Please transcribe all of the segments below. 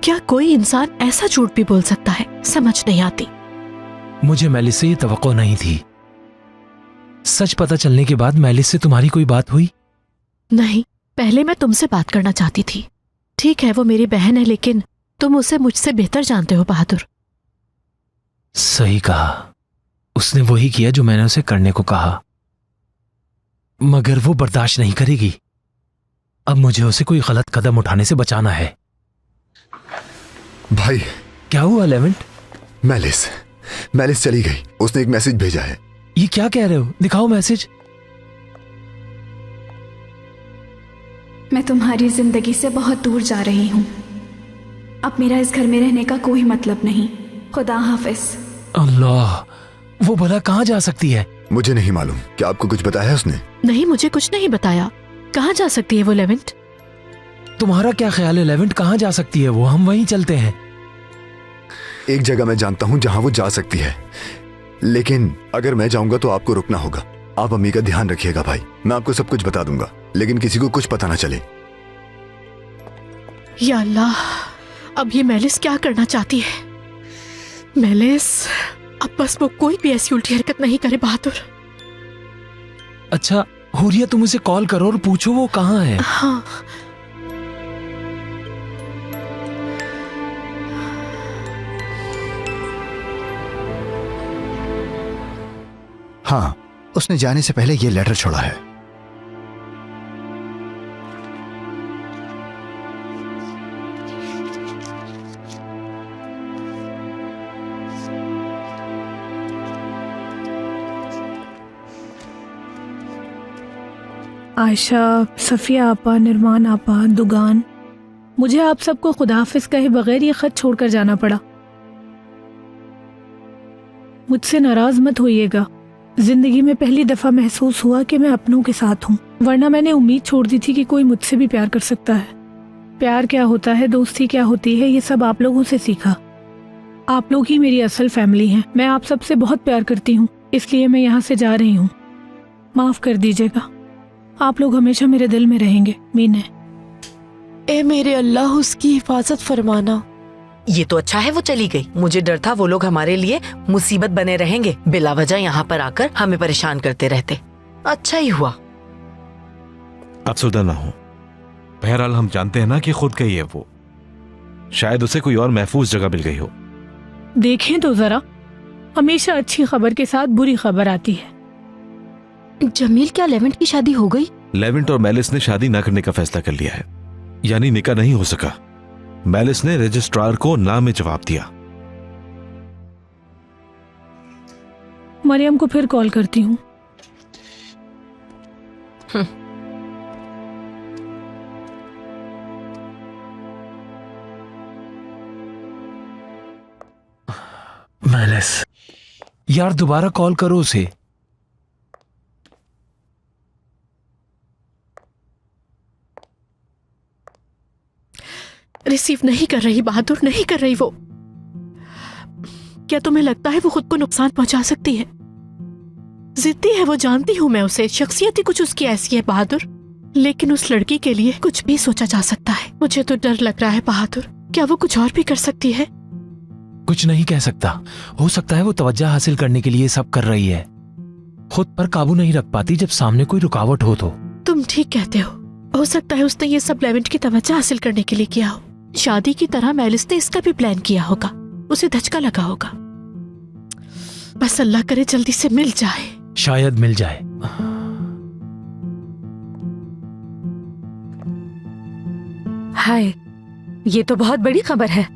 क्या कोई इंसान ऐसा झूठ भी बोल सकता है? समझ नहीं आती। मुझे मेलिस से ये तवक्को नहीं थी। सच पता चलने के बाद मेलिस से तुम्हारी कोई बात हुई? नहीं, पहले मैं तुमसे बात करना चाहती थी। ठीक है वो मेरी बहन है, लेकिन तुम उसे मुझसे बेहतर जानते हो बहादुर। सही कहा, उसने वही किया जो मैंने उसे करने को कहा, मगर वो बर्दाश्त नहीं करेगी। अब मुझे उसे कोई गलत कदम उठाने से बचाना है। भाई क्या हुआ लेवेंट? मेलिस चली गई। उसने एक मैसेज भेजा है। ये क्या कह रहे हो? दिखाओ मैसेज। मैं तुम्हारी जिंदगी से बहुत दूर जा रही हूँ। अब मेरा इस घर में रहने का कोई मतलब नहीं। खुदा हाफिज। अल्लाह, वो भला कहाँ जा सकती है? मुझे नहीं मालूम। क्या आपको कुछ बताया उसने? नहीं, मुझे कुछ नहीं बताया। कहाँ जा सकती है वो लेवेंट? तुम्हारा क्या ख्याल है लेवेंट, कहाँ जा सकती है वो? हम वहीं चलते हैं। एक जगह मैं जानता हूँ जहाँ वो जा सकती है, लेकिन अगर मैं जाऊंगा तो आपको रुकना होगा। आप अम्मी का ध्यान रखिएगा भाई। मैं आपको सब कुछ बता दूंगा, लेकिन किसी को कुछ पता ना चले। या अल्लाह, अब ये मेलिस क्या करना चाहती है? मेलिस, अब बस वो कोई भी ऐसी उल्टी हरकत नहीं करे बहादुर। अच्छा हुरिया, तुम उसे कॉल करो और पूछो वो कहाँ है। हाँ। हाँ, उसने जाने से पहले ये लेटर छोड़ा है। आयशा, सफ़िया आपा, निर्मान आपा, दुगान, मुझे आप सबको खुदाफिज कहे बगैर ये खत छोड़कर जाना पड़ा। मुझसे नाराज मत होइएगा। जिंदगी में पहली दफा महसूस हुआ कि मैं अपनों के साथ हूँ, वरना मैंने उम्मीद छोड़ दी थी कि कोई मुझसे भी प्यार कर सकता है। प्यार क्या होता है, दोस्ती क्या होती है, ये सब आप लोगों से सीखा। आप लोग ही मेरी असल फैमिली हैं। मैं आप सबसे बहुत प्यार करती हूँ, इसलिए मैं यहाँ से जा रही हूँ। माफ कर दीजिएगा। आप लोग हमेशा मेरे दिल में रहेंगे। मीना। ए मेरे अल्लाह, उसकी हिफाजत फरमाना। ये तो अच्छा है वो चली गई। मुझे डर था वो लोग हमारे लिए मुसीबत बने रहेंगे, बिला वजह यहाँ पर आकर हमें परेशान करते रहते। अच्छा ही हुआ। अफसरदा ना हो। बहरहाल हम जानते हैं ना कि खुद गई है वो। शायद उसे कोई और महफूज जगह मिल गई हो। देखें तो जरा, हमेशा अच्छी खबर के साथ बुरी खबर आती है। जमील, क्या लेवेंट की शादी हो गई? लेवेंट और मेलिस ने शादी न करने का फैसला कर लिया है, यानी निकाह नहीं हो सका। मेलिस ने रजिस्ट्रार को ना में जवाब दिया। मरियम को फिर कॉल करती हूँ। मेलिस, यार दोबारा कॉल करो उसे। रिसीव नहीं कर रही बहादुर, नहीं कर रही वो। क्या तुम्हें लगता है वो खुद को नुकसान पहुंचा सकती है? जिद्दी है वो, जानती हूं मैं उसे। शख्सियत ही कुछ उसकी ऐसी है बहादुर, लेकिन उस लड़की के लिए कुछ भी सोचा जा सकता है। मुझे तो डर लग रहा है बहादुर, क्या वो कुछ और भी कर सकती है? कुछ नहीं कह सकता। हो सकता है वो तवज्जो हासिल करने के लिए सब कर रही है, खुद पर काबू नहीं रख पाती जब सामने कोई रुकावट हो तो। तुम ठीक कहते हो सकता है उसने ये सब लेवेंट की तवज्जो हासिल करने के लिए किया हो। शादी की तरह मेलिस ने इसका भी प्लान किया होगा, उसे धचका लगा होगा। बस अल्लाह करे जल्दी से मिल जाए। शायद मिल जाए। हाय, ये तो बहुत बड़ी खबर है।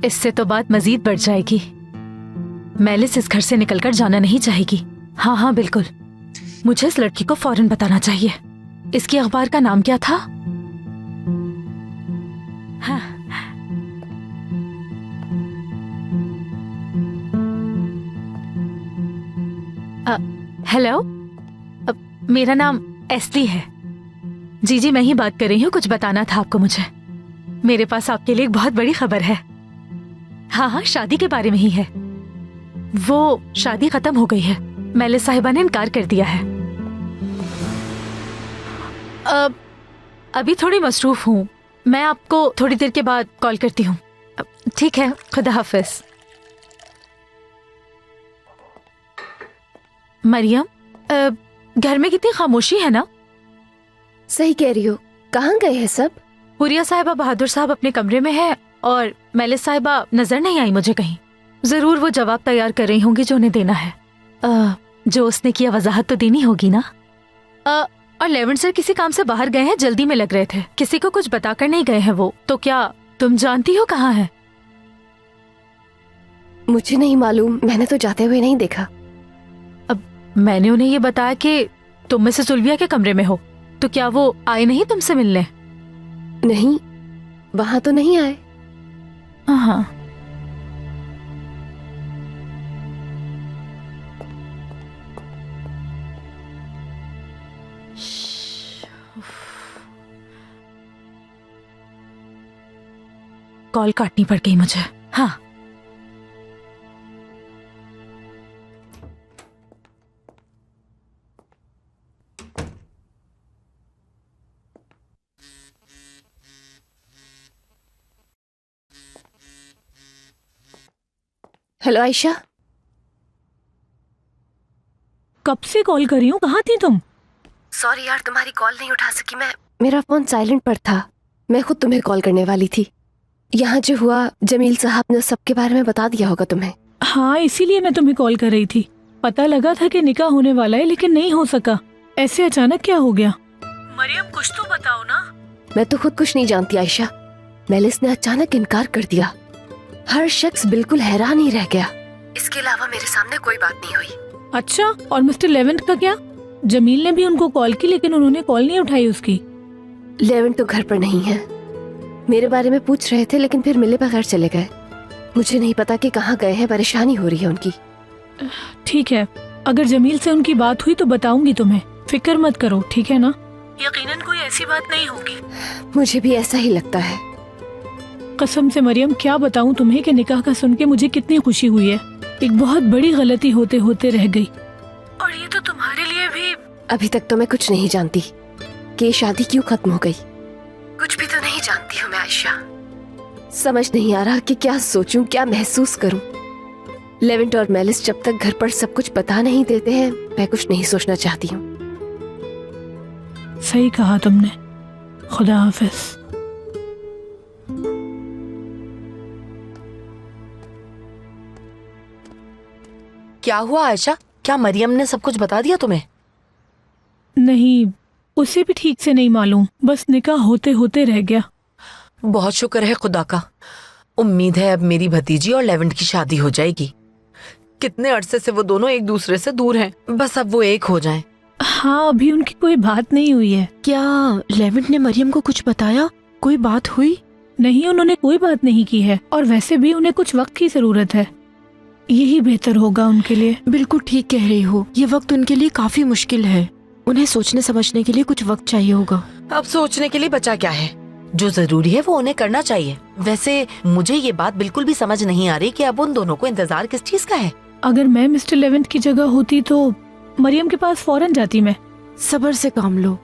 इससे तो बात मजीद बढ़ जाएगी। मेलिस इस घर से निकलकर जाना नहीं चाहेगी। हाँ हाँ बिल्कुल, मुझे इस लड़की को फौरन बताना चाहिए। इसकी अखबार का नाम क्या था? हाँ। हेलो, मेरा नाम एस्ली है। जी मैं ही बात कर रही हूँ। कुछ बताना था आपको मुझे। मेरे पास आपके लिए एक बहुत बड़ी खबर है। हाँ, शादी के बारे में ही है। वो शादी खत्म हो गई है। मेलिस साहिबा ने इनकार कर दिया है। अभी थोड़ी मसरूफ हूँ। मैं आपको थोड़ी देर के बाद कॉल करती हूँ। ठीक है, खुदा हाफिज। मरियम, घर में कितनी खामोशी है ना। सही कह रही हो। कहाँ गए हैं सब? हुरिया साहिबा, बहादुर साहब अपने कमरे में है और मेलिस साहिबा नजर नहीं आई मुझे कहीं। जरूर वो जवाब तैयार कर रही होंगी जो उन्हें देना है। जो उसने किया वजाहत तो देनी होगी ना। और लेवेंट सर किसी काम से बाहर गए हैं, जल्दी में लग रहे थे। किसी को कुछ बताकर नहीं गए हैं वो। तो क्या तुम जानती हो कहाँ है? मुझे नहीं मालूम, मैंने तो जाते हुए नहीं देखा। अब मैंने उन्हें ये बताया कि तुम में से सुल्विया के कमरे में हो, तो क्या वो आए नहीं तुमसे मिलने? नहीं, वहां तो नहीं आए। हाँ। कॉल काटनी पड़ गई मुझे। हाँ, हेलो आयशा। कब से कॉल कर रही हूँ, कहाँ थी तुम? सॉरी यार, तुम्हारी कॉल नहीं उठा सकी मैं। मेरा फोन साइलेंट पर था। मैं खुद तुम्हें कॉल करने वाली थी। यहाँ जो हुआ, जमील साहब ने सबके बारे में बता दिया होगा तुम्हें। हाँ, इसीलिए मैं तुम्हें कॉल कर रही थी। पता लगा था कि निकाह होने वाला है, लेकिन नहीं हो सका। ऐसे अचानक क्या हो गया? मरियम, कुछ तो बताओ ना। मैं तो खुद कुछ नहीं जानती आयशा। मेलिस ने अचानक इनकार कर दिया। हर शख्स बिल्कुल हैरान ही रह गया। इसके अलावा मेरे सामने कोई बात नहीं हुई। अच्छा, और मिस्टर लेवेंट का क्या? जमील ने भी उनको कॉल की, लेकिन उन्होंने कॉल नहीं उठाई उसकी। लेवेंट तो घर पर नहीं है। मेरे बारे में पूछ रहे थे, लेकिन फिर मिले बगैर चले गए। मुझे नहीं पता कि कहाँ गए हैं। परेशानी हो रही है उनकी। ठीक है, अगर जमील से उनकी बात हुई तो बताऊंगी तुम्हें। फिक्र मत करो, ठीक है ना? यकीनन कोई ऐसी बात नहीं होगी। मुझे भी ऐसा ही लगता है। कसम से मरियम, क्या बताऊं तुम्हें कि निकाह का सुन के मुझे कितनी खुशी हुई है। एक बहुत बड़ी गलती होते होते रह गई, और ये तो तुम्हारे लिए भी। अभी तक तो मैं कुछ नहीं जानती कि ये शादी क्यों खत्म हो गई। कुछ भी तो नहीं जानती हूँ मैं आयशा। समझ नहीं आ रहा कि क्या सोचूं, क्या महसूस करूं। लेवेंट और मेलिस जब तक घर पर सब कुछ बता नहीं देते हैं, मैं कुछ नहीं सोचना चाहती हूँ। सही कहा तुमने। खुदा हाफिज। क्या हुआ आयशा? क्या मरियम ने सब कुछ बता दिया तुम्हें? नहीं, उसे भी ठीक से नहीं मालूम। बस निकाह होते होते रह गया। बहुत शुक्र है खुदा का। उम्मीद है अब मेरी भतीजी और लेवेंट की शादी हो जाएगी। कितने अरसे से वो दोनों एक दूसरे से दूर हैं। बस अब वो एक हो जाएं। हाँ, अभी उनकी कोई बात नहीं हुई है। क्या लेवेंट ने मरियम को कुछ बताया? कोई बात हुई? नहीं, उन्होंने कोई बात नहीं की है, और वैसे भी उन्हें कुछ वक्त की जरूरत है। यही बेहतर होगा उनके लिए। बिल्कुल ठीक कह रही हो। ये वक्त उनके लिए काफी मुश्किल है। उन्हें सोचने समझने के लिए कुछ वक्त चाहिए होगा। अब सोचने के लिए बचा क्या है? जो जरूरी है वो उन्हें करना चाहिए। वैसे मुझे ये बात बिल्कुल भी समझ नहीं आ रही कि अब उन दोनों को इंतजार किस चीज का है। अगर मैं मिस्टर लेवेंट की जगह होती तो मरियम के पास फौरन जाती मैं। सब्र से काम लो,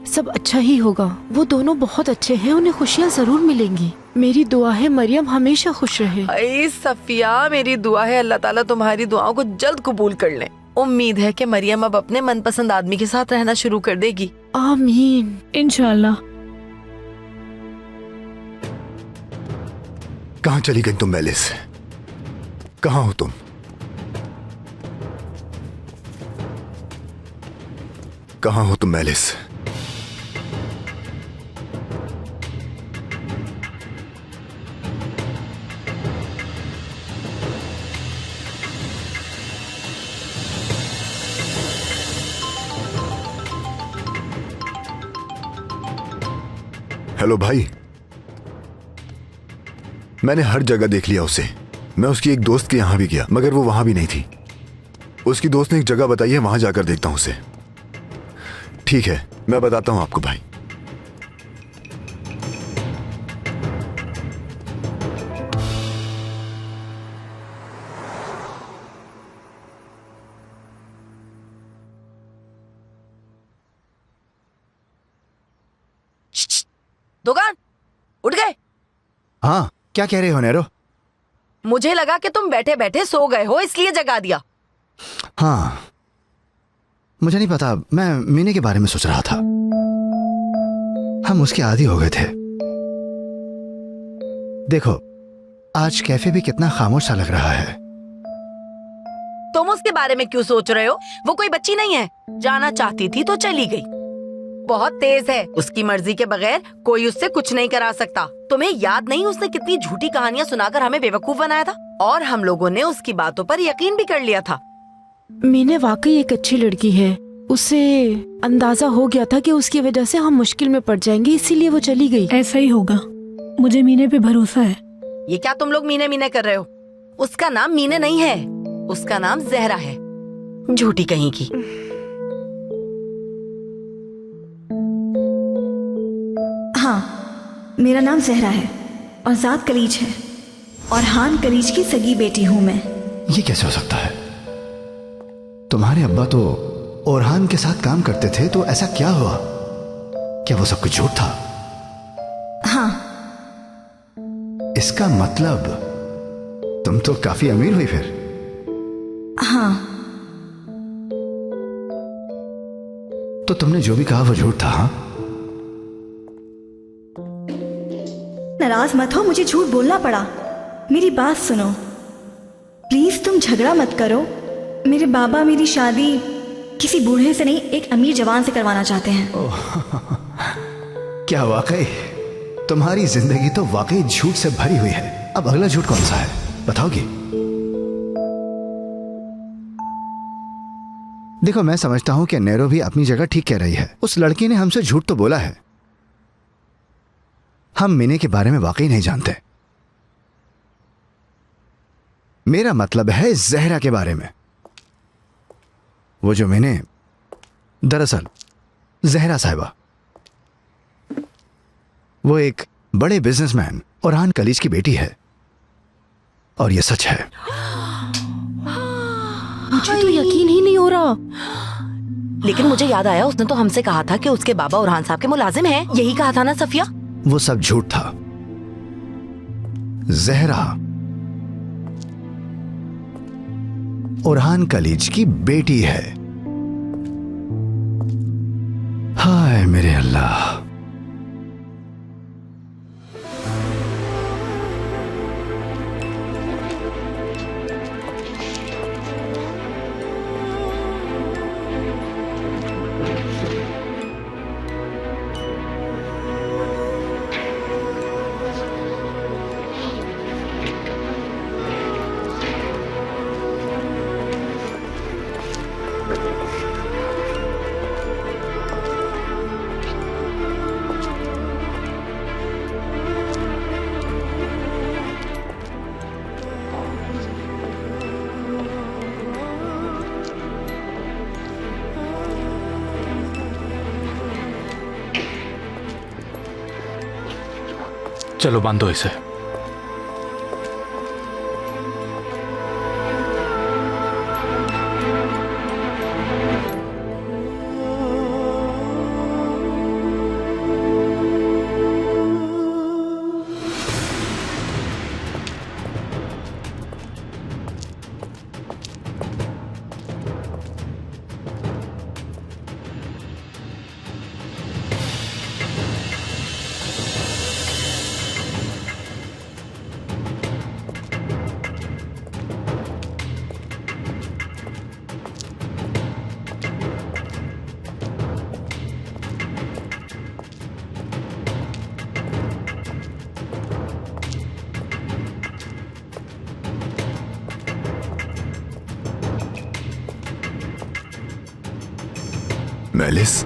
सब अच्छा ही होगा। वो दोनों बहुत अच्छे हैं, उन्हें खुशियाँ जरूर मिलेंगी। मेरी दुआ है मरियम हमेशा खुश रहे। अरे सफिया, मेरी दुआ है अल्लाह ताला तुम्हारी दुआओं को जल्द कबूल कर ले। उम्मीद है कि मरियम अब अपने मनपसंद आदमी के साथ रहना शुरू कर देगी। आमीन। इंशाल्लाह। कहाँ चली गई तुम मेलिस? कहाँ हो तुम? कहाँ हो तुम मेलिस? हेलो भाई, मैंने हर जगह देख लिया उसे। मैं उसकी एक दोस्त के यहां भी गया, मगर वो वहां भी नहीं थी। उसकी दोस्त ने एक जगह बताई है, वहां जाकर देखता हूं उसे। ठीक है, मैं बताता हूं आपको भाई। दोगान, उठ गए? हाँ, क्या कह रहे हो नैरो? मुझे लगा कि तुम बैठे बैठे सो गए हो, इसलिए जगा दिया। हाँ, मुझे नहीं पता, मैं मीने के बारे में सोच रहा था। हम उसके आदी हो गए थे। देखो, आज कैफे भी कितना खामोश सा लग रहा है। तुम उसके बारे में क्यों सोच रहे हो? वो कोई बच्ची नहीं है, जाना चाहती थी तो चली गई। बहुत तेज है, उसकी मर्जी के बगैर कोई उससे कुछ नहीं करा सकता। तुम्हें याद नहीं उसने कितनी झूठी कहानियां सुनाकर हमें बेवकूफ बनाया था, और हम लोगों ने उसकी बातों पर यकीन भी कर लिया था। मीने वाकई एक अच्छी लड़की है। उसे अंदाजा हो गया था कि उसकी वजह से हम मुश्किल में पड़ जाएंगे, इसीलिए वो चली गई। ऐसा ही होगा, मुझे मीने पे भरोसा है। ये क्या तुम लोग मीने मीने कर रहे हो? उसका नाम मीने नहीं है, उसका नाम जहरा है। झूठी कहीं की। हाँ, मेरा नाम जहरा है और जात कलीज है, और हान कलीज की सगी बेटी हूँ मैं। ये कैसे हो सकता है? तुम्हारे अब्बा तो ओरहान के साथ काम करते थे, तो ऐसा क्या हुआ? क्या वो सब कुछ झूठ था? हाँ। इसका मतलब तुम तो काफी अमीर हुई फिर। हाँ। तो तुमने जो भी कहा वो झूठ था? हाँ, नाराज मत हो, मुझे झूठ बोलना पड़ा। मेरी बात सुनो प्लीज, तुम झगड़ा मत करो। मेरे बाबा मेरी शादी किसी बूढ़े से नहीं, एक अमीर जवान से करवाना चाहते हैं। क्या वाकई? तुम्हारी जिंदगी तो वाकई झूठ से भरी हुई है। अब अगला झूठ कौन सा है, बताओगी? देखो, मैं समझता हूं कि नैरो भी अपनी जगह ठीक कह रही है। उस लड़की ने हमसे झूठ तो बोला है। हम मीने के बारे में वाकई नहीं जानते। मेरा मतलब है जहरा के बारे में। वो जो मीने, दरअसल जहरा साहिबा, वो एक बड़े बिजनेसमैन ओरहान कलीज की बेटी है, और ये सच है। मुझे तो यकीन ही नहीं हो रहा। लेकिन मुझे याद आया, उसने तो हमसे कहा था कि उसके बाबा ओरहान साहब के मुलाजिम हैं। यही कहा था ना सफिया? वो सब झूठ था। जहरा ओरहान कलीज की बेटी है। हाय मेरे अल्लाह। चलो बांधो इसे। मेलिस,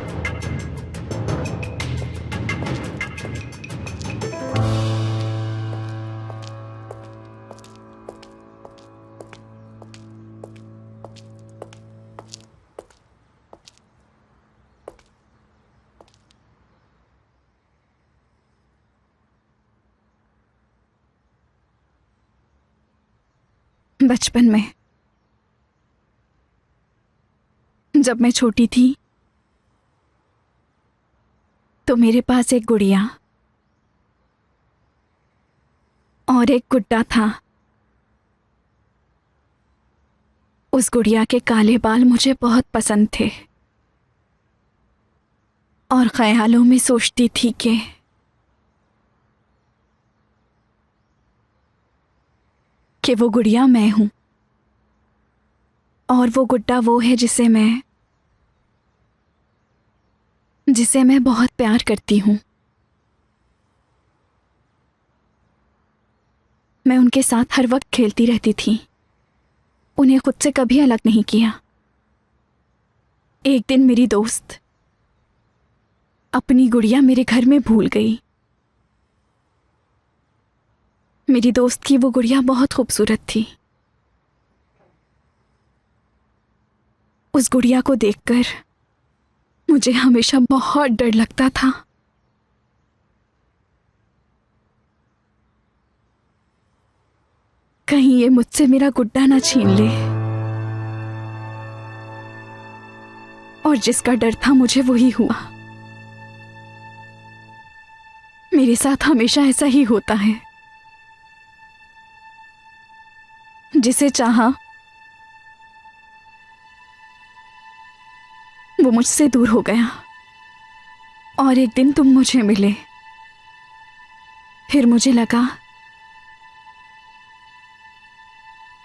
बचपन में जब मैं छोटी थी तो मेरे पास एक गुड़िया और एक गुड्डा था। उस गुड़िया के काले बाल मुझे बहुत पसंद थे और ख्यालों में सोचती थी कि वो गुड़िया मैं हूं और वो गुड्डा वो है जिसे मैं बहुत प्यार करती हूं। मैं उनके साथ हर वक्त खेलती रहती थी, उन्हें खुद से कभी अलग नहीं किया। एक दिन मेरी दोस्त अपनी गुड़िया मेरे घर में भूल गई। मेरी दोस्त की वो गुड़िया बहुत खूबसूरत थी। उस गुड़िया को देखकर मुझे हमेशा बहुत डर लगता था। कहीं ये मुझसे मेरा गुड्डा ना छीन ले। और जिसका डर था मुझे वही हुआ। मेरे साथ हमेशा ऐसा ही होता है। जिसे चाहा वो मुझसे दूर हो गया और एक दिन तुम मुझे मिले। फिर मुझे लगा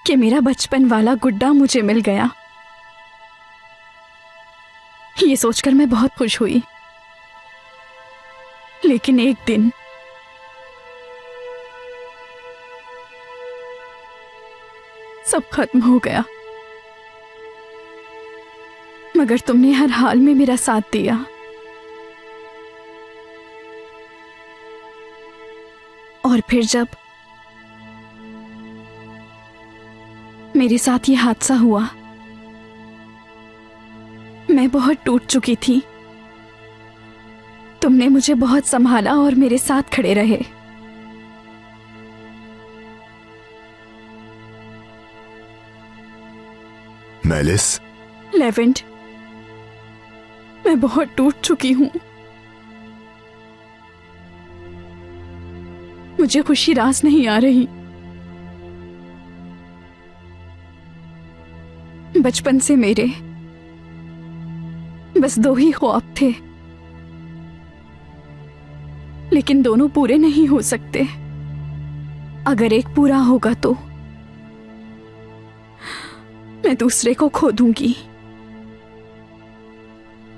कि मेरा बचपन वाला गुड्डा मुझे मिल गया। ये सोचकर मैं बहुत खुश हुई। लेकिन एक दिन सब खत्म हो गया। मगर तुमने हर हाल में मेरा साथ दिया। और फिर जब मेरे साथ ये हादसा हुआ, मैं बहुत टूट चुकी थी। तुमने मुझे बहुत संभाला और मेरे साथ खड़े रहे। मेलिस, लेवेंट, मैं बहुत टूट चुकी हूं। मुझे खुशी रास नहीं आ रही। बचपन से मेरे बस 2 ही ख्वाब थे, लेकिन दोनों पूरे नहीं हो सकते। अगर एक पूरा होगा तो मैं दूसरे को खो दूंगी।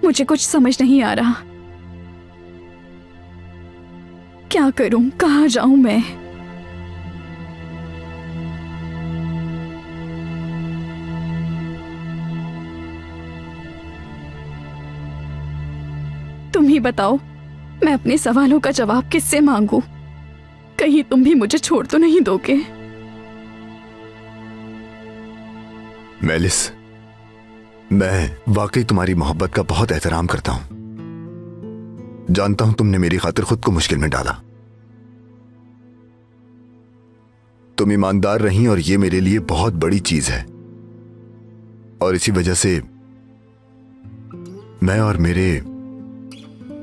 मुझे कुछ समझ नहीं आ रहा। क्या करूं, कहां जाऊं मैं? तुम ही बताओ, मैं अपने सवालों का जवाब किससे मांगू? कहीं तुम भी मुझे छोड़ तो नहीं दोगे? मेलिस, मैं वाकई तुम्हारी मोहब्बत का बहुत एहतराम करता हूं। जानता हूं तुमने मेरी खातिर खुद को मुश्किल में डाला। तुम ईमानदार रही और ये मेरे लिए बहुत बड़ी चीज है। और इसी वजह से मैं और मेरे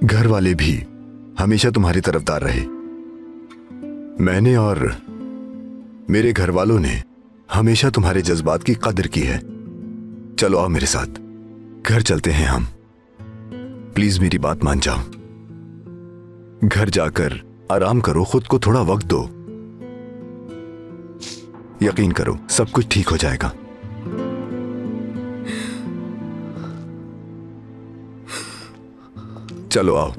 घर वाले भी हमेशा तुम्हारी तरफदार रहे। मैंने और मेरे घर वालों ने हमेशा तुम्हारे जज्बात की कदर की है। चलो आओ मेरे साथ, घर चलते हैं हम। प्लीज मेरी बात मान जाओ। घर जाकर आराम करो, खुद को थोड़ा वक्त दो। यकीन करो, सब कुछ ठीक हो जाएगा। चलो आओ।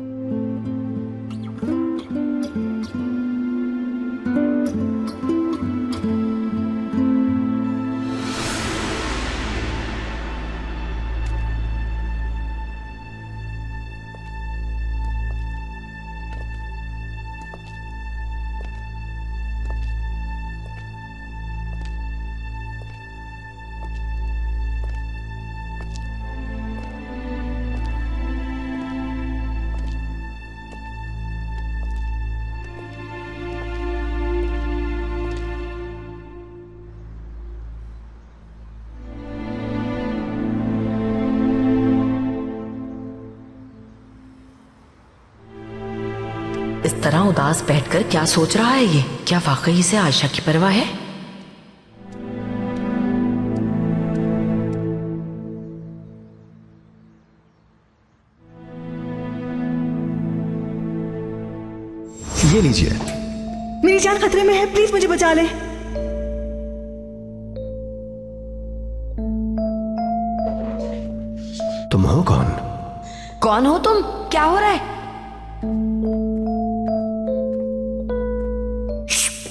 इस तरह उदास बैठकर क्या सोच रहा है ये? क्या वाकई इसे आयशा की परवाह है? ये लीजिए। मेरी जान खतरे में है, प्लीज मुझे बचा ले। तुम हो कौन? कौन हो तुम? क्या हो रहा है?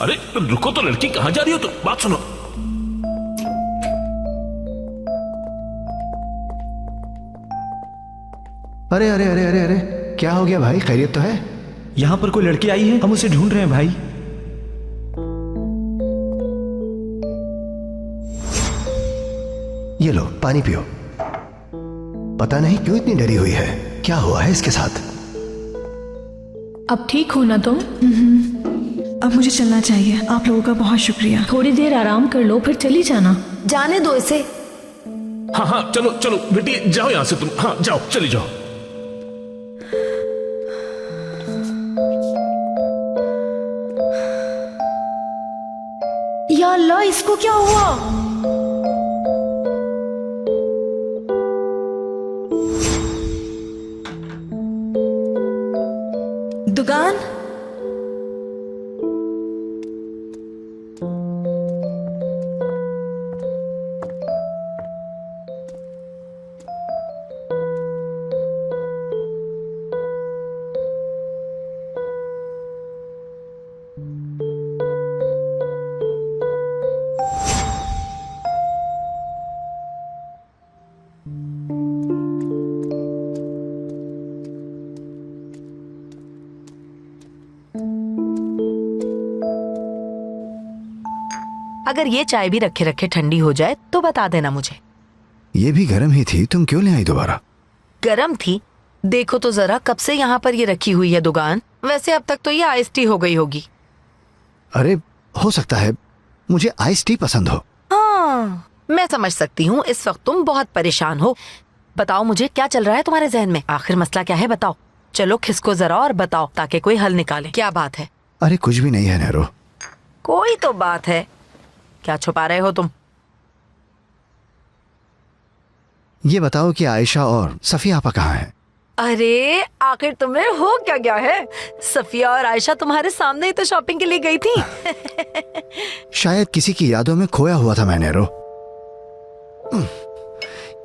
अरे रुको तो, लड़की कहाँ जा रही हो तुम? बात सुनो। अरे अरे अरे अरे अरे, क्या हो गया भाई? खैरियत तो है? यहाँ पर कोई लड़की आई है, हम उसे ढूंढ रहे हैं भाई। ये लो पानी पियो। पता नहीं क्यों इतनी डरी हुई है, क्या हुआ है इसके साथ? अब ठीक हो ना तुम? अब मुझे चलना चाहिए। आप लोगों का बहुत शुक्रिया। थोड़ी देर आराम कर लो, फिर चली जाना। जाने दो इसे। हाँ हाँ, चलो चलो बेटी, जाओ यहाँ से तुम। हाँ जाओ, चली जाओ। या अल्लाह, इसको क्या हुआ? दुकान? अगर ये चाय भी रखे रखे ठंडी हो जाए तो बता देना मुझे। ये भी गर्म ही थी, तुम क्यों ले आई दोबारा? गरम थी? देखो तो जरा, कब से यहाँ पर ये रखी हुई है दुकान। वैसे अब तक तो ये आइस टी हो गई होगी। अरे हो सकता है मुझे आइस टी पसंद हो। हाँ, मैं समझ सकती हूँ, इस वक्त तुम बहुत परेशान हो। बताओ मुझे, क्या चल रहा है तुम्हारे जहन में? आखिर मसला क्या है, बताओ। चलो खिसको जरा और बताओ, ताकि कोई हल निकाले। क्या बात है? अरे कुछ भी नहीं है नैरो। कोई तो बात है। क्या छुपा रहे हो तुम? ये बताओ कि आयशा और सफिया आपा कहाँ हैं? अरे आखिर तुम्हें हो क्या गया है? सफिया और आयशा तुम्हारे सामने ही तो शॉपिंग के लिए गई थी। शायद किसी की यादों में खोया हुआ था मैं नैरो।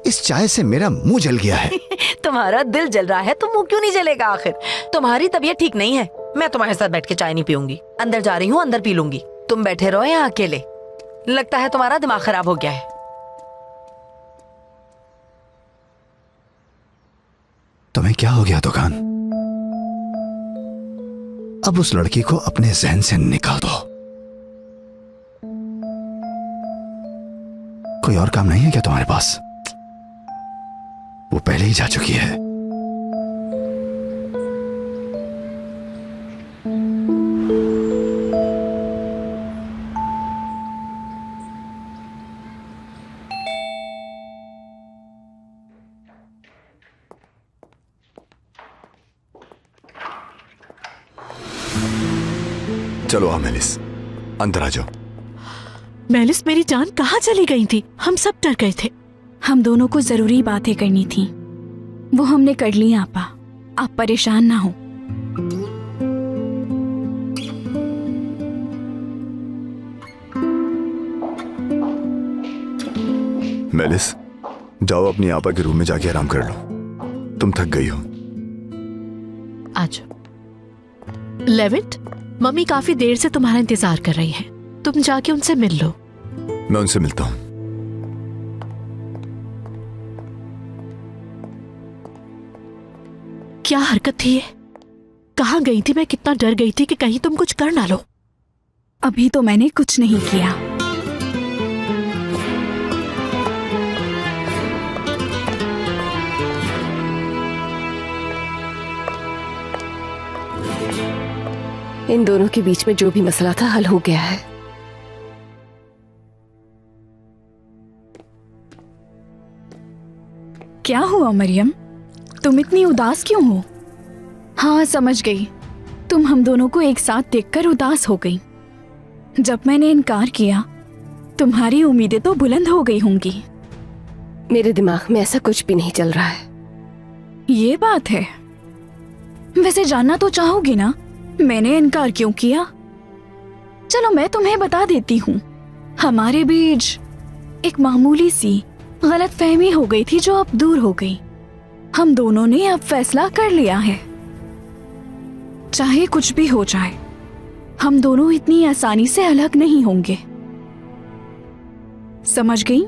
इस चाय से मेरा मुंह जल गया है। तुम्हारा दिल जल रहा है तो मुंह क्यों नहीं जलेगा? आखिर तुम्हारी तबीयत ठीक नहीं है। मैं तुम्हारे साथ बैठ के चाय नहीं पीऊंगी। अंदर जा रही हूँ, अंदर पी लूंगी। तुम बैठे रहो यहाँ अकेले। लगता है तुम्हारा दिमाग खराब हो गया है। तुम्हें क्या हो गया दुकान? अब उस लड़की को अपने जहन से निकाल दो। कोई और काम नहीं है क्या तुम्हारे पास? वो पहले ही जा चुकी है। चलो हाँ मेलिस, अंदर आ जाओ। मेलिस, मेरी जान कहाँ चली गई थी? हम सब डर गए थे। हम दोनों को जरूरी बातें करनी थी, वो हमने कर ली आपा। आप परेशान ना हो। मेलिस, जाओ अपनी आपा के रूम में जाके आराम कर लो। तुम थक गई हो। आज लेविट, मम्मी काफी देर से तुम्हारा इंतजार कर रही है। तुम जाके उनसे मिल लो। मैं उनसे मिलता हूं। क्या हरकत थी ये? कहाँ गई थी मैं? कितना डर गई थी कि कहीं तुम कुछ कर ना लो। अभी तो मैंने कुछ नहीं किया। इन दोनों के बीच में जो भी मसला था हल हो गया है। क्या हुआ मरियम, तुम इतनी उदास क्यों हो? हाँ समझ गई, तुम हम दोनों को एक साथ देखकर उदास हो गई। जब मैंने इनकार किया, तुम्हारी उम्मीदें तो बुलंद हो गई होंगी। मेरे दिमाग में ऐसा कुछ भी नहीं चल रहा है। ये बात है। वैसे जानना तो चाहोगी ना, मैंने इनकार क्यों किया? चलो मैं तुम्हें बता देती हूँ। हमारे बीच एक मामूली सी गलतफहमी हो गई थी जो अब दूर हो गई। हम दोनों ने अब फैसला कर लिया है, चाहे कुछ भी हो जाए, हम दोनों इतनी आसानी से अलग नहीं होंगे। समझ गई?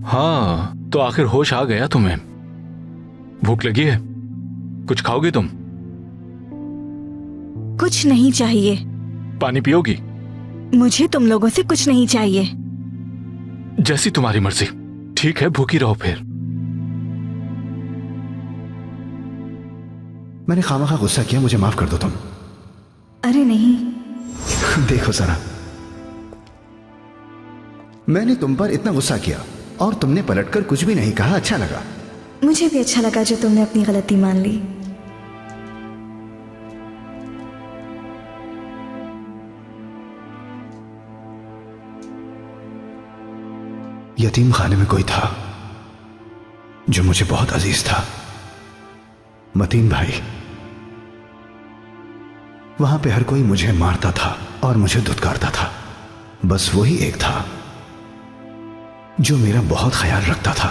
हाँ, तो आखिर होश आ गया तुम्हें। भूख लगी है? कुछ खाओगी तुम? कुछ नहीं चाहिए। पानी पियोगी? मुझे तुम लोगों से कुछ नहीं चाहिए। जैसी तुम्हारी मर्जी। ठीक है, भूखी रहो फिर। मैंने खामखा गुस्सा किया, मुझे माफ कर दो तुम। अरे नहीं। देखो जरा, मैंने तुम पर इतना गुस्सा किया और तुमने पलटकर कुछ भी नहीं कहा। अच्छा लगा। मुझे भी अच्छा लगा जो तुमने अपनी गलती मान ली। यतीम खाने में कोई था जो मुझे बहुत अजीज था, मतीन भाई। वहां पे हर कोई मुझे मारता था और मुझे धुतकारता था। बस वही एक था जो मेरा बहुत ख्याल रखता था।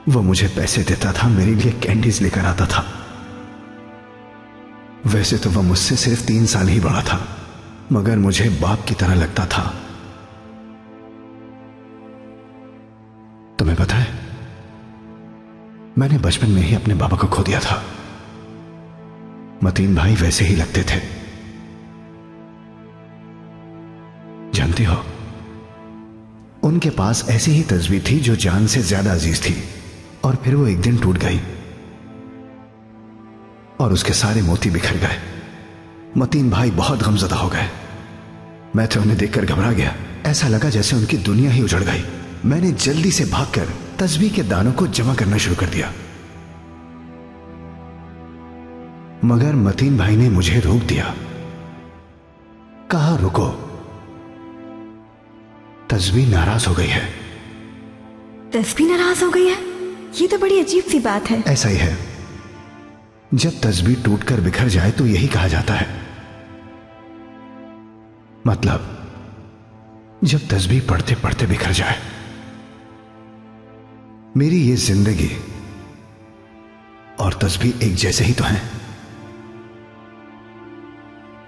वो मुझे पैसे देता था, मेरे लिए कैंडीज लेकर आता था। वैसे तो वह मुझसे सिर्फ 3 साल ही बड़ा था, मगर मुझे बाप की तरह लगता था। तुम्हें पता है, मैंने बचपन में ही अपने बाबा को खो दिया था। मतीन भाई वैसे ही लगते थे। जानती हो, उनके पास ऐसी ही तस्वीर थी जो जान से ज्यादा अजीज थी, और फिर वो एक दिन टूट गई और उसके सारे मोती बिखर गए। मतीन भाई बहुत गमजदा हो गए। मैं तो उन्हें देखकर घबरा गया। ऐसा लगा जैसे उनकी दुनिया ही उजड़ गई। मैंने जल्दी से भागकर तस्बीह के दानों को जमा करना शुरू कर दिया, मगर मतीन भाई ने मुझे रोक दिया। कहा, रुको, तस्बीह नाराज हो गई है। तस्बीह नाराज हो गई है? ये तो बड़ी अजीब सी बात है। ऐसा ही है। जब तस्बीह टूटकर बिखर जाए तो यही कहा जाता है। मतलब जब तस्बीह पढ़ते पढ़ते बिखर जाए। मेरी ये जिंदगी और तस्बीह एक जैसे ही तो हैं।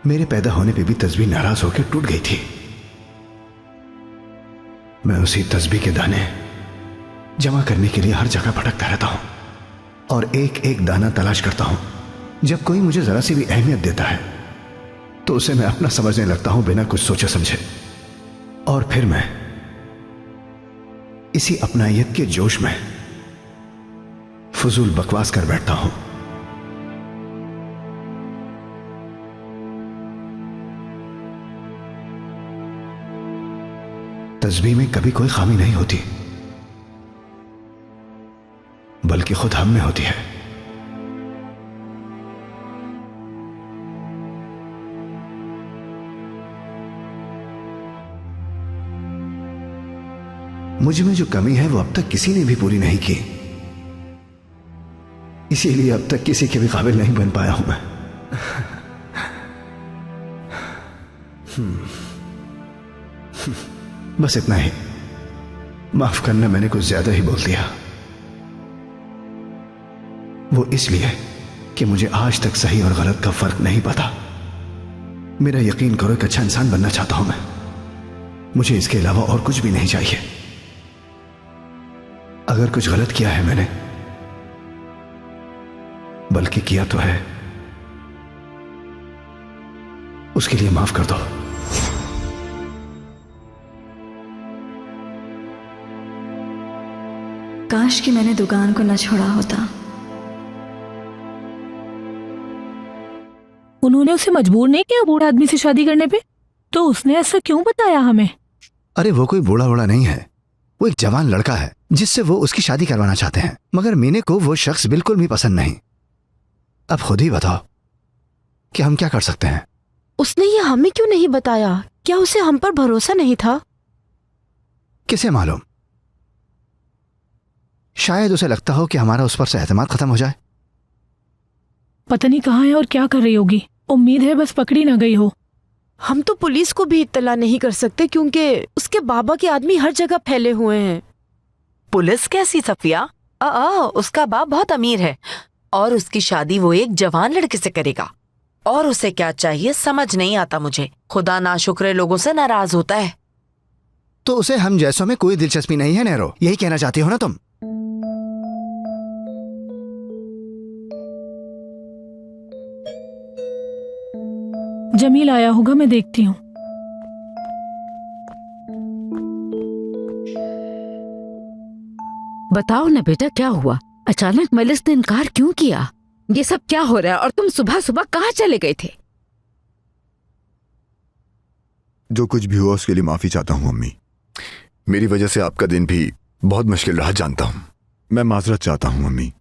मेरे पैदा होने पे भी तस्बीह नाराज होकर टूट गई थी। मैं उसी तस्बीह के दाने जमा करने के लिए हर जगह भटकता रहता हूं और एक एक दाना तलाश करता हूं। जब कोई मुझे जरा सी भी अहमियत देता है तो उसे मैं अपना समझने लगता हूं बिना कुछ सोचे समझे, और फिर मैं इसी अपनायत के जोश में फजूल बकवास कर बैठता हूं। तस्बीह में कभी कोई खामी नहीं होती, बल्कि खुद हम में होती है। मुझ में जो कमी है वो अब तक किसी ने भी पूरी नहीं की, इसीलिए अब तक किसी के भी काबिल नहीं बन पाया हूं मैं। बस इतना ही। माफ करना, मैंने कुछ ज्यादा ही बोल दिया। वो इसलिए कि मुझे आज तक सही और गलत का फर्क नहीं पता। मेरा यकीन करो, एक अच्छा इंसान बनना चाहता हूं मैं। मुझे इसके अलावा और कुछ भी नहीं चाहिए। अगर कुछ गलत किया है मैंने बल्कि किया तो है। उसके लिए माफ कर दो। काश कि मैंने दुकान को न छोड़ा होता। उन्होंने उसे मजबूर नहीं किया बूढ़ा आदमी से शादी करने पे, तो उसने ऐसा क्यों बताया हमें? अरे वो कोई बूढ़ा बूढ़ा नहीं है, वो एक जवान लड़का है जिससे वो उसकी शादी करवाना चाहते हैं, मगर मीने को वो शख्स बिल्कुल भी पसंद नहीं। अब खुद ही बताओ कि हम क्या कर सकते हैं। उसने ये हमें क्यों नहीं बताया? क्या उसे हम पर भरोसा नहीं था? किसे मालूम, शायद उसे लगता हो कि हमारा उस पर से एतमाद खत्म हो जाए। पता नहीं कहाँ है और क्या कर रही होगी। उम्मीद है बस पकड़ी ना गई हो। हम तो पुलिस को भी इत्तला नहीं कर सकते क्योंकि उसके बाबा के आदमी हर जगह फैले हुए हैं। पुलिस कैसी सफिया? उसका बाप बहुत अमीर है और उसकी शादी वो एक जवान लड़के से करेगा। और उसे क्या चाहिए समझ नहीं आता मुझे। खुदा नाशुक्रे लोगों से नाराज होता है। तो उसे हम जैसों में कोई दिलचस्पी नहीं है नेरो, यही कहना चाहती हो ना तुम? जमील आया होगा, मैं देखती हूँ। बताओ ना बेटा, क्या हुआ? अचानक मलिस ने इनकार क्यों किया? ये सब क्या हो रहा है? और तुम सुबह सुबह कहाँ चले गए थे? जो कुछ भी हुआ उसके लिए माफी चाहता हूँ अम्मी। मेरी वजह से आपका दिन भी बहुत मुश्किल रहा, जानता हूं। मैं माजरत चाहता हूं अम्मी।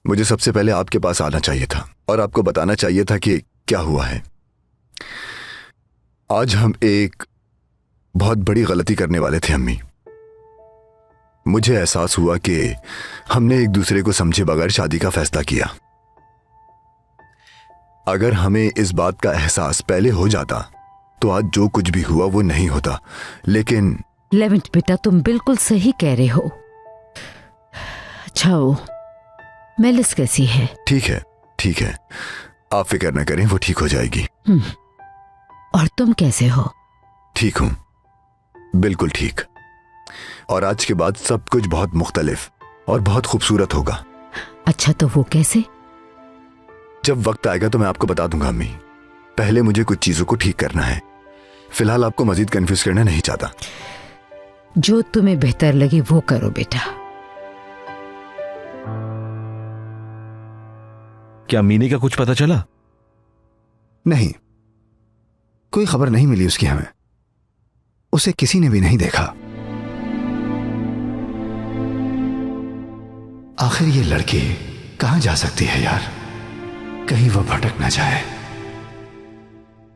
मुझे सबसे पहले आपके पास आना चाहिए था और आपको बताना चाहिए था कि क्या हुआ है। आज हम एक बहुत बड़ी गलती करने वाले थे अम्मी। मुझे एहसास हुआ कि हमने एक दूसरे को समझे बगैर शादी का फैसला किया। अगर हमें इस बात का एहसास पहले हो जाता तो आज जो कुछ भी हुआ वो नहीं होता। लेकिन लेवेंट बेटा, तुम बिल्कुल सही कह रहे हो। अच्छा, वो मेलिस कैसी है? ठीक है, ठीक है, आप फिक्र न करें, वो ठीक हो जाएगी। और तुम कैसे हो? ठीक हूं, बिल्कुल ठीक। और आज के बाद सब कुछ बहुत मुख्तलिफ और बहुत खूबसूरत होगा। अच्छा, तो वो कैसे? जब वक्त आएगा तो मैं आपको बता दूंगा अम्मी। पहले मुझे कुछ चीजों को ठीक करना है। फिलहाल आपको मजीद कंफ्यूज करना नहीं चाहता। जो तुम्हें बेहतर लगे वो करो बेटा। क्या मीने का कुछ पता चला? नहीं, कोई खबर नहीं मिली उसकी हमें। उसे किसी ने भी नहीं देखा। आखिर ये लड़की कहां जा सकती है यार? कहीं वो भटक ना जाए।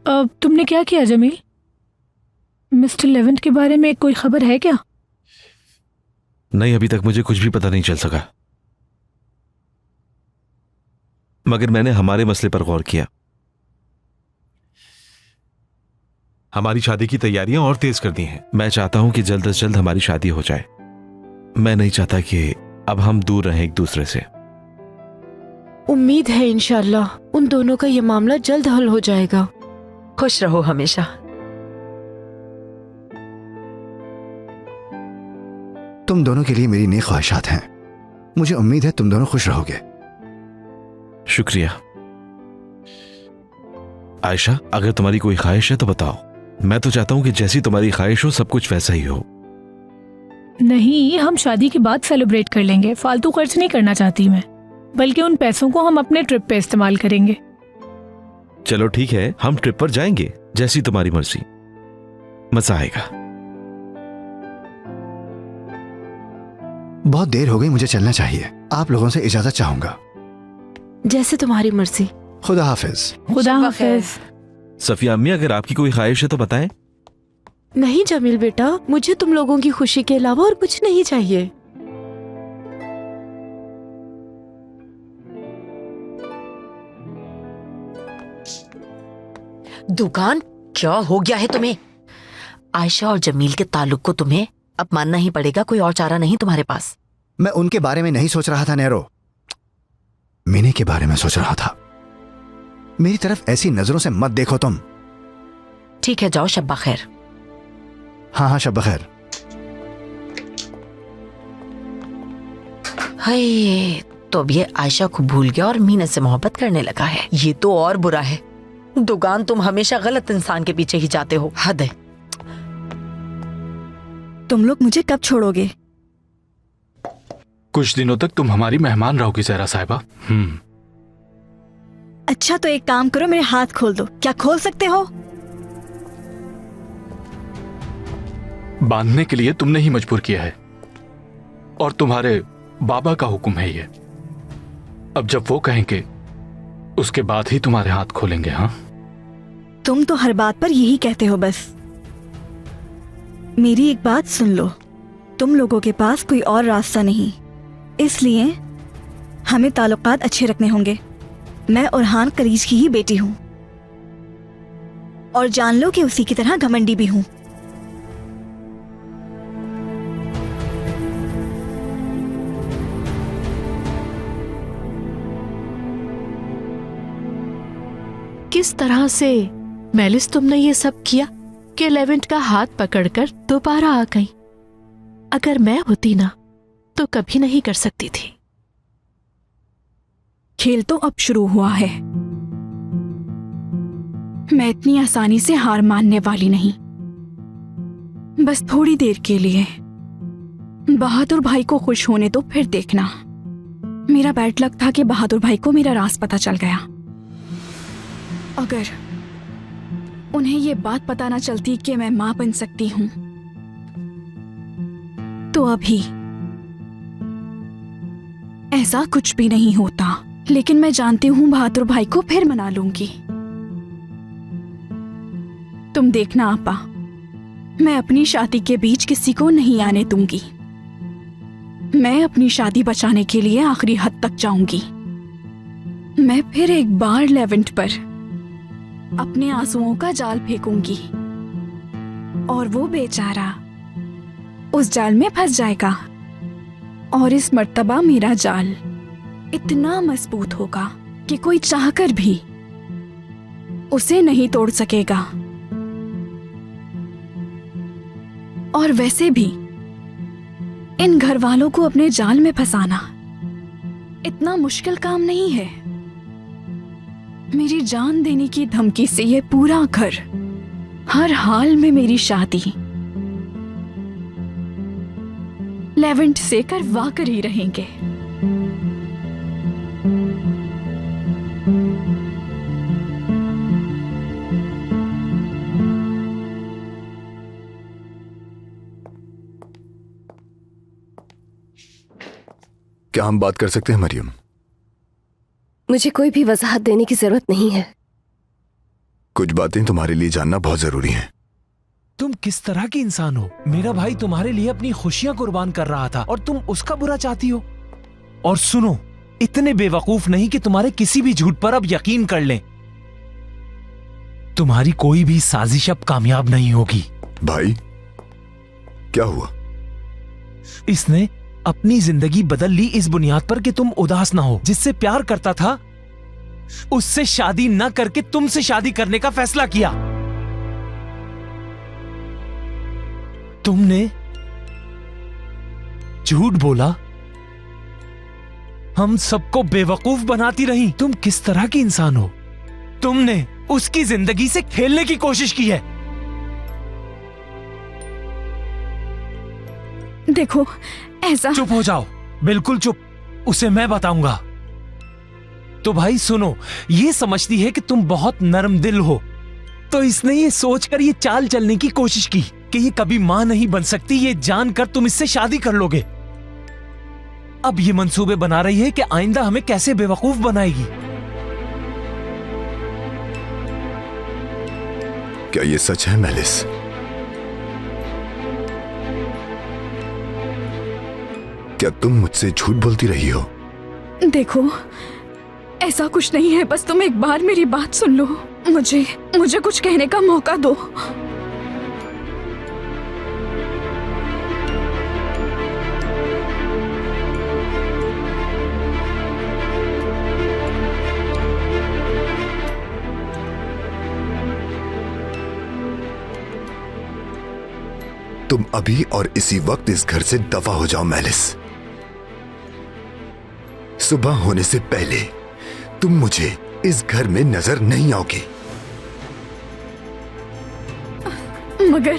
अब तुमने क्या किया जमील? मिस्टर लेवेंट के बारे में कोई खबर है क्या? नहीं, अभी तक मुझे कुछ भी पता नहीं चल सका। मगर मैंने हमारे मसले पर गौर किया। हमारी शादी की तैयारियां और तेज कर दी हैं। मैं चाहता हूं कि जल्द से जल्द हमारी शादी हो जाए। मैं नहीं चाहता कि अब हम दूर रहें एक दूसरे से। उम्मीद है इंशाल्लाह उन दोनों का ये मामला जल्द हल हो जाएगा। खुश रहो हमेशा। तुम दोनों के लिए मेरी नेक ख्वाहिशात हैं। मुझे उम्मीद है तुम दोनों खुश रहोगे। शुक्रिया। आयशा, अगर तुम्हारी कोई ख्वाहिश है तो बताओ। मैं तो चाहता हूं कि जैसी तुम्हारी ख्वाहिश हो सब कुछ वैसा ही हो। नहीं, हम शादी के बाद सेलिब्रेट कर लेंगे। फालतू खर्च नहीं करना चाहती मैं, बल्कि उन पैसों को हम अपने ट्रिप पे इस्तेमाल करेंगे। चलो ठीक है, हम ट्रिप पर जाएंगे, जैसी तुम्हारी मर्जी। मजा आएगा। बहुत देर हो गई, मुझे चलना चाहिए। आप लोगों से इजाजत चाहूंगा। जैसे तुम्हारी मर्जी। खुदा हाफिज। खुदा हाफिज। सफिया अम्मी, अगर आपकी कोई ख्वाहिश है तो बताएं। नहीं जमील बेटा, मुझे तुम लोगों की खुशी के अलावा और कुछ नहीं चाहिए। दुकान, क्या हो गया है तुम्हें? आयशा और जमील के ताल्लुक को तुम्हें अब मानना ही पड़ेगा। कोई और चारा नहीं तुम्हारे पास। मैं उनके बारे में नहीं सोच रहा था नेरो, मीने के बारे में सोच रहा था। मेरी तरफ ऐसी नजरों से मत देखो तुम। ठीक है, जाओ, शब्बा खैर। हाँ हाँ, शब्बा खैर। हाय, तो अब ये आयशा को भूल गया और मीना से मोहब्बत करने लगा है। ये तो और बुरा है। दुगान, तुम हमेशा गलत इंसान के पीछे ही जाते हो, हद है। तुम लोग मुझे कब छोड़ोगे? कुछ दिनों तक तुम हमारी मेहमान रहोगी ज़हरा साहिबा। अच्छा तो एक काम करो, मेरे हाथ खोल दो। क्या खोल सकते हो? बांधने के लिए तुमने ही मजबूर किया है और तुम्हारे बाबा का हुक्म है ये। अब जब वो कहेंगे उसके बाद ही तुम्हारे हाथ खोलेंगे। हाँ, तुम तो हर बात पर यही कहते हो बस। मेरी एक बात सुन लो, तुम लोगों के पास कोई और रास्ता नहीं, इसलिए हमें ताल्लुकात अच्छे रखने होंगे। मैं उरहान करीज की ही बेटी हूं और जान लो कि उसी की तरह घमंडी भी हूं। किस तरह से मेलिस तुमने ये सब किया कि लेवेंट का हाथ पकड़कर दोबारा आ गई? अगर मैं होती ना तो कभी नहीं कर सकती थी। खेल तो अब शुरू हुआ है। मैं इतनी आसानी से हार मानने वाली नहीं। बस थोड़ी देर के लिए बहादुर भाई को खुश होने तो फिर देखना। मेरा बैड लक था कि बहादुर भाई को मेरा राज पता चल गया। अगर उन्हें ये बात पता ना चलती कि मैं मां बन सकती हूं तो अभी ऐसा कुछ भी नहीं होता। लेकिन मैं जानती हूं बहादुर भाई को फिर मना लूंगी। तुम देखना आपा, मैं अपनी शादी के बीच किसी को नहीं आने दूंगी। मैं अपनी शादी बचाने के लिए आखिरी हद तक जाऊंगी। मैं फिर एक बार लेवेंट पर अपने आंसुओं का जाल फेंकूंगी और वो बेचारा उस जाल में फंस जाएगा। और इस मर्तबा मेरा जाल इतना मजबूत होगा कि कोई चाहकर भी उसे नहीं तोड़ सकेगा। और वैसे भी इन घर वालों को अपने जाल में फंसाना इतना मुश्किल काम नहीं है। मेरी जान देने की धमकी से ये पूरा घर हर हाल में मेरी शादी लेवेंट से करवा कर ही रहेंगे। क्या हम बात कर सकते हैं मरियम? मुझे कोई भी वजाहत देने की जरूरत नहीं है। कुछ बातें तुम्हारे लिए जानना बहुत जरूरी है। तुम किस तरह की इंसान हो? मेरा भाई तुम्हारे लिए अपनी खुशियां कुर्बान कर रहा था और तुम उसका बुरा चाहती हो। और सुनो, इतने बेवकूफ नहीं कि तुम्हारे किसी भी झूठ पर अब यकीन कर लें। तुम्हारी कोई भी साजिश अब कामयाब नहीं होगी। भाई, क्या हुआ? इसने अपनी जिंदगी बदल ली इस बुनियाद पर कि तुम उदास ना हो। जिससे प्यार करता था उससे शादी न करके तुमसे शादी करने का फैसला किया। तुमने झूठ बोला, हम सबको बेवकूफ बनाती रही। तुम किस तरह की इंसान हो? तुमने उसकी जिंदगी से खेलने की कोशिश की है। देखो, ऐसा। चुप हो जाओ, बिल्कुल चुप। उसे मैं बताऊंगा। तो भाई सुनो, ये समझती है कि तुम बहुत नरम दिल हो, तो इसने ये सोचकर ये चाल चलने की कोशिश की कि ये कभी मां नहीं बन सकती। ये जानकर तुम इससे शादी कर लोगे। अब ये मंसूबे बना रही है कि आइंदा हमें कैसे बेवकूफ बनाएगी। क्या ये सच है मेलिस? क्या तुम मुझसे झूठ बोलती रही हो? देखो, ऐसा कुछ नहीं है। बस तुम एक बार मेरी बात सुन लो। मुझे कुछ कहने का मौका दो। तुम अभी और इसी वक्त इस घर से दफा हो जाओ मेलिस। सुबह होने से पहले तुम मुझे इस घर में नजर नहीं आओगे। मगर